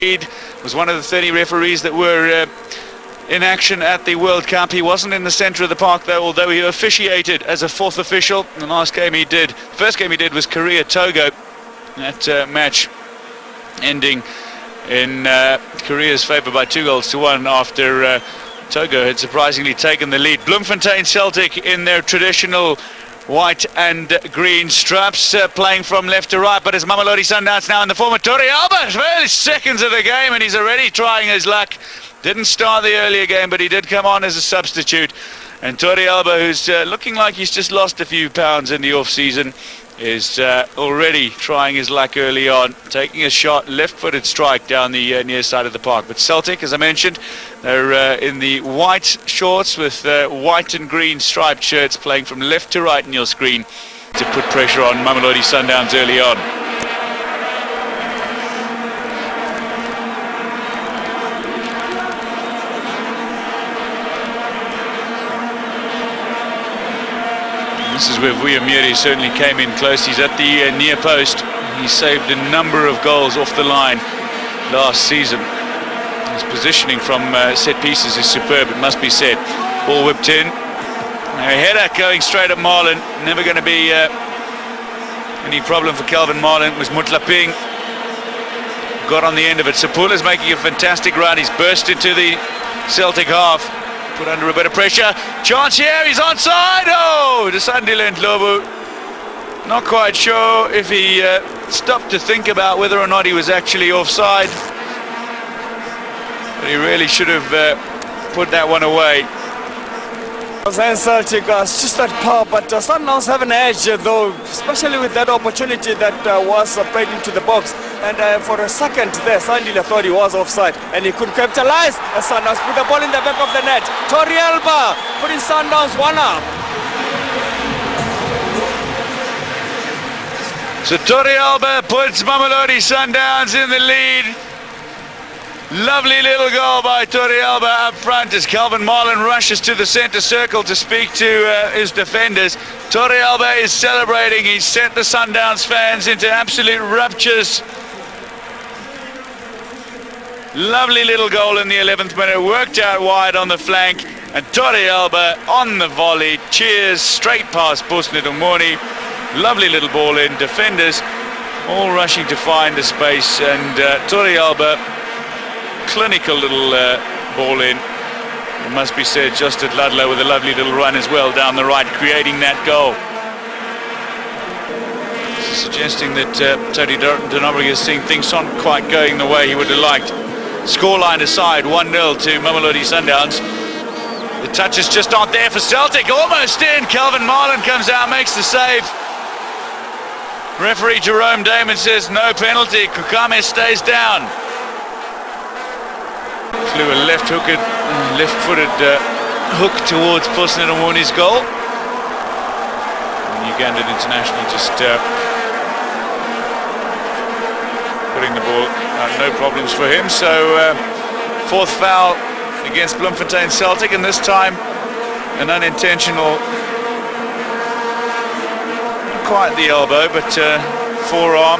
Was one of the 30 referees that were in action at the World Cup. He wasn't in the centre of the park though, although he officiated as a fourth official. The first game he did was Korea-Togo. That match ending in Korea's favour by 2-1 after Togo had surprisingly taken the lead. Bloemfontein Celtic in their traditional white and green straps, playing from left to right, but it's Mamelodi Sundowns now in the form of Torrealba. Early seconds of the game and he's already trying his luck. Didn't start the earlier game, but he did come on as a substitute. And Torrealba, who's looking like he's just lost a few pounds in the off-season, is already trying his luck early on, taking a shot, left-footed strike down the near side of the park. But Celtic, as I mentioned, they're in the white shorts with white and green striped shirts, playing from left to right in your screen to put pressure on Mamelodi Sundowns early on. This is where Vuyamiri certainly came in close. He's at the near post. He saved a number of goals off the line last season. His positioning from set pieces is superb, it must be said. Ball whipped in. A header going straight at Marlin. Never going to be any problem for Calvin Marlin. It was Mutlaping. Got on the end of it. Sapula's making a fantastic run. He's burst into the Celtic half. Put under a bit of pressure. Chance here, he's onside. Oh, Desandile Ndlovu. Not quite sure if he stopped to think about whether or not he was actually offside. But he really should have put that one away. Celtic just that power, but Sundowns have an edge though, especially with that opportunity that was played into the box. And for a second there, Sandile thought he was offside and he could capitalize. Sundowns put the ball in the back of the net. Torrealba putting Sundowns one up. So Torrealba puts Mamelodi Sundowns in the lead. Lovely little goal by Torrealba up front as Calvin Marlin rushes to the centre circle to speak to his defenders. Torrealba is celebrating. He's sent the Sundowns fans into absolute raptures. Lovely little goal in the 11th minute. Worked out wide on the flank. And Torrealba on the volley. Cheers straight past Pusnet Umoni. Lovely little ball in. Defenders all rushing to find the space. And Torrealba, clinical little ball in. It must be said, just at Ludlow with a lovely little run as well down the right, creating that goal. Suggesting that Tony Denobrig is seeing things not quite going the way he would have liked. Scoreline aside, 1-0 to Mamelodi Sundowns. The touches just aren't there for Celtic. Almost in. Calvin Marlin comes out, makes the save. Referee Jerome Damon says no penalty. Kukame stays down. Flew a left-footed hook towards Pusnet Umoni's goal. And Ugandan international just putting the ball out, no problems for him. So fourth foul against Bloemfontein Celtic, and this time an unintentional, not quite the elbow, but forearm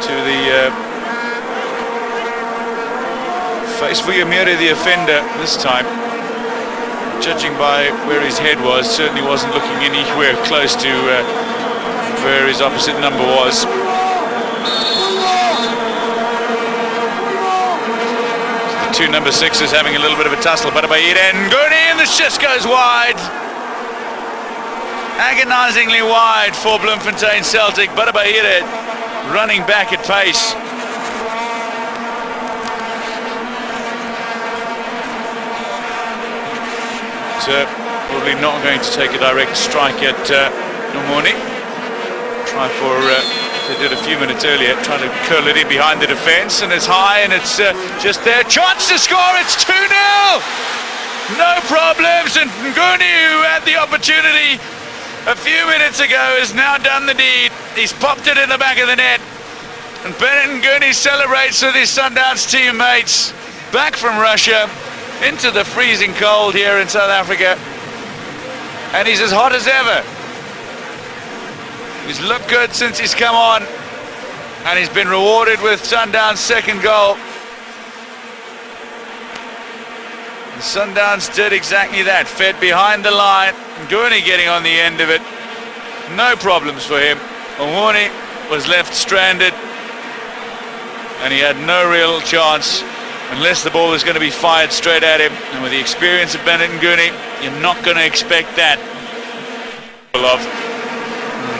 to the face. Vuyamiri, the offender this time, judging by where his head was, certainly wasn't looking anywhere close to where his opposite number was. The two number sixes having a little bit of a tussle. Badabaire and Nguni, and this just goes wide. Agonisingly wide for Bloemfontein Celtic. Badabaire running back at pace. Probably not going to take a direct strike at Umoni. Try for, they did a few minutes earlier, trying to curl it in behind the defence, and it's high and it's just there. Chance to score, it's 2-0! No problems, and Nguni, who had the opportunity a few minutes ago, has now done the deed. He's popped it in the back of the net. And Bennett Nguni celebrates with his Sundowns teammates back from Russia into the freezing cold here in South Africa, and he's as hot as ever. He's looked good since he's come on, and he's been rewarded with Sundown's second goal. The Sundowns did exactly that, fed behind the line, Gurney getting on the end of it. No problems for him. Omoni was left stranded, and he had no real chance unless the ball was going to be fired straight at him. And with the experience of Bennett and Gurney, you're not going to expect that.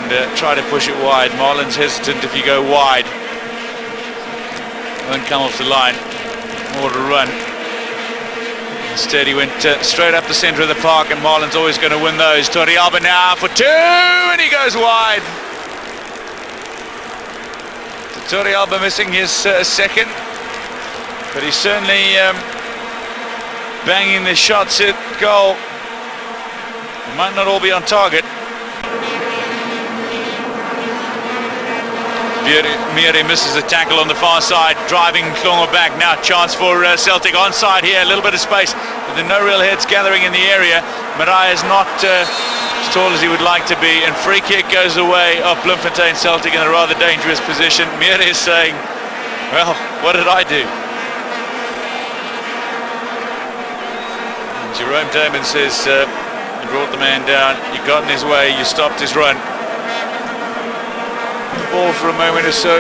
And try to push it wide. Marlin's hesitant if you go wide. Won't come off the line. More to run. Instead he went straight up the centre of the park, and Marlin's always going to win those. Torrealba now for two, and he goes wide. So Torrealba missing his second, but he's certainly banging the shots at goal. It might not all be on target. Miere misses a tackle on the far side, driving Klongo back. Now chance for Celtic onside here, a little bit of space, but there are no real heads gathering in the area. Mariah is not as tall as he would like to be, and free kick goes away of Bloemfontein Celtic in a rather dangerous position. Miere is saying, well, what did I do? And Jerome Damon says, you brought the man down, you got in his way, you stopped his run. Ball for a moment or so,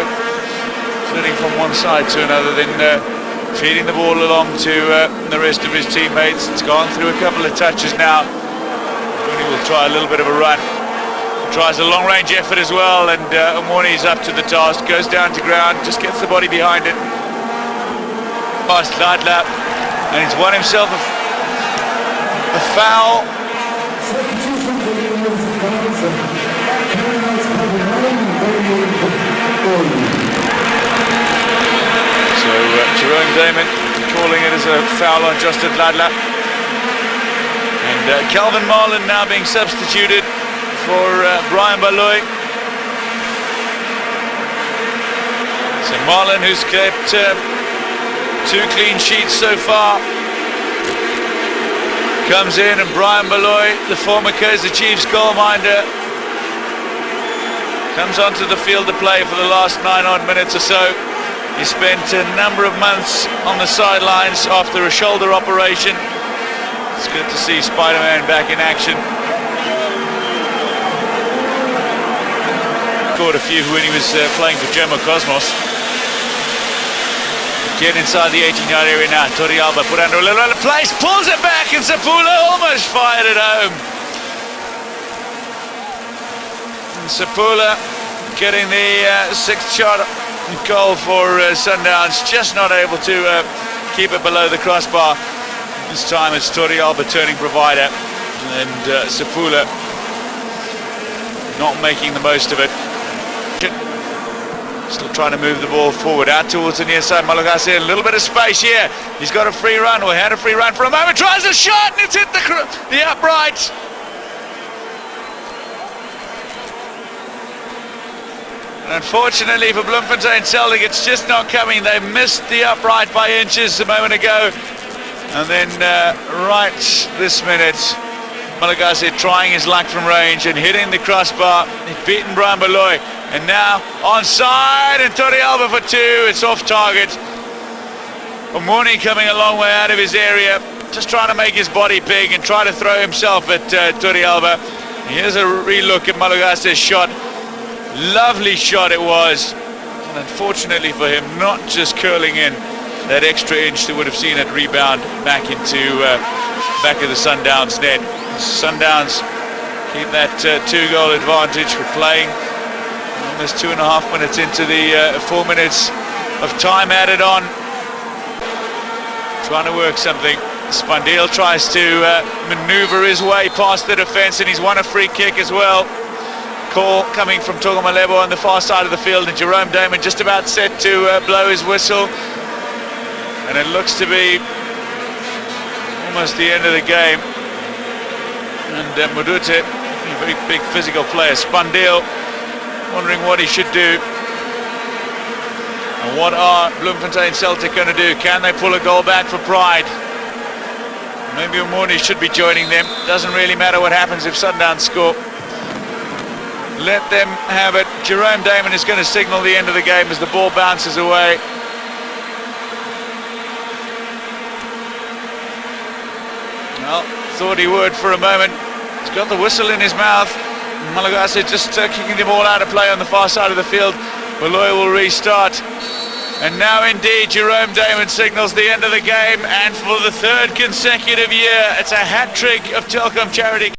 flitting from one side to another, then feeding the ball along to the rest of his teammates. It's gone through a couple of touches now. He will try a little bit of a run. Tries a long-range effort as well, and Omoni's up to the task. Goes down to ground, just gets the body behind it. Past Ladla, and he's won himself a foul. So Jerome Damon calling it as a foul on Justin Ladla. And Calvin Marlin now being substituted for Brian Baloy. So Marlin, who's kept 2 clean sheets so far, comes in, and Brian Baloy, the former Kaizer Chiefs goalminder, comes onto the field to play for the last 9 odd minutes or so. He spent a number of months on the sidelines after a shoulder operation. It's good to see Spider-Man back in action. Scored a few when he was playing for German Cosmos. Get inside the 18-yard area now. Torrealba put under a little bit of place, pulls it back, and Sapula almost fired it home. Sapula getting the 6th shot goal for Sundowns, just not able to keep it below the crossbar. This time it's Torrealba turning provider, and Sapula not making the most of it. Still trying to move the ball forward, out towards the near side. Malagasi, a little bit of space here. He's got a free run, or had a free run for a moment. Tries a shot, and it's hit the upright. And unfortunately for Bloemfontein Celtic, it's just not coming. They missed the upright by inches a moment ago. And then right this minute, Malagasi trying his luck from range and hitting the crossbar. He's beaten Brian Baloy. And now onside, and Torrealba for 2. It's off target. Omoni coming a long way out of his area, just trying to make his body big and try to throw himself at Torrealba. Here's a relook at Malagasi's shot. Lovely shot it was, and unfortunately for him, not just curling in that extra inch that would have seen it rebound back into back of the Sundowns net. Sundowns keep that 2-goal advantage for playing almost 2.5 minutes into the 4 minutes of time added on. Trying to work something. Spandeel tries to maneuver his way past the defence, and he's won a free kick as well. Call coming from Togo Malebo on the far side of the field, and Jerome Damon just about set to blow his whistle, and it looks to be almost the end of the game. And Mudute, a very big physical player, Spandeel, wondering what he should do. And what are Bloemfontein Celtic going to do? Can they pull a goal back for pride? Maybe Omoni should be joining them. Doesn't really matter what happens if Sundowns score. let them have it. Jerome Damon is going to signal the end of the game as the ball bounces away. Well, thought he would for a moment. He's got the whistle in his mouth. Malagasy just kicking the ball out of play on the far side of the field. Molloy will restart. And now indeed Jerome Damon signals the end of the game, and for the third consecutive year it's a hat-trick of Telkom Charity.